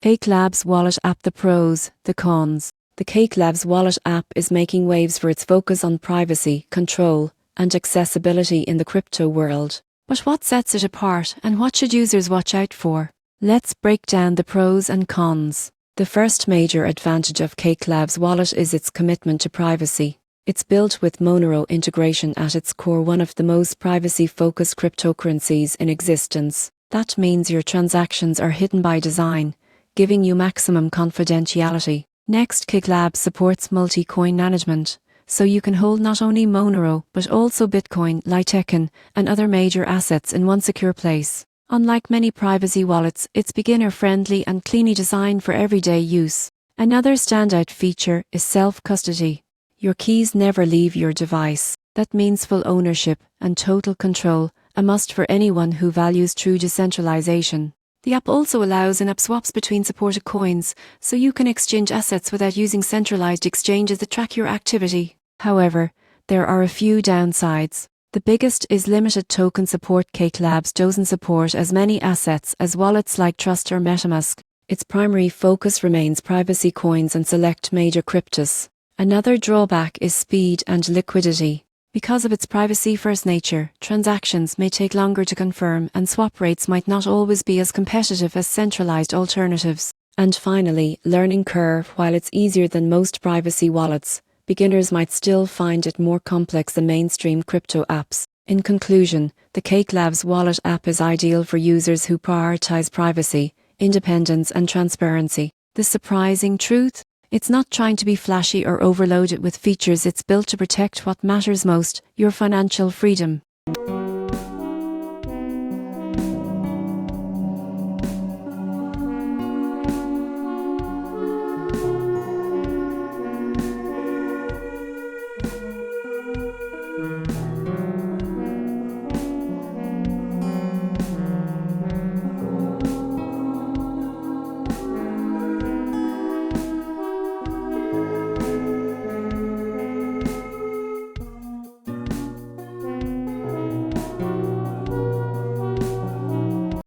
Cake Labs Wallet App. The pros, the cons. The Cake Labs Wallet app is making waves for its focus on privacy, control, and accessibility in the crypto world. But what sets it apart, and what should users watch out for? Let's break down the pros and cons. The first major advantage of Cake Labs Wallet is its commitment to privacy. It's built with Monero integration at its core, one of the most privacy-focused cryptocurrencies in existence. That means your transactions are hidden by design, giving you maximum confidentiality. Next, Cake Labs supports multi-coin management, so you can hold not only Monero but also Bitcoin, Litecoin, and other major assets in one secure place. Unlike many privacy wallets, it's beginner-friendly and cleanly designed for everyday use. Another standout feature is self-custody. Your keys never leave your device. That means full ownership and total control, a must for anyone who values true decentralization. The app also allows in-app swaps between supported coins, so you can exchange assets without using centralized exchanges that track your activity. However, there are a few downsides. The biggest is limited token support. Cake Labs doesn't support as many assets as wallets like Trust or MetaMask. Its primary focus remains privacy coins and select major cryptos. Another drawback is speed and liquidity. Because of its privacy-first nature, transactions may take longer to confirm and swap rates might not always be as competitive as centralized alternatives. And finally, learning curve. While it's easier than most privacy wallets, beginners might still find it more complex than mainstream crypto apps. In conclusion, the Cake Labs Wallet app is ideal for users who prioritize privacy, independence, and transparency. The surprising truth? It's not trying to be flashy or overload it with features. It's built to protect what matters most, your financial freedom.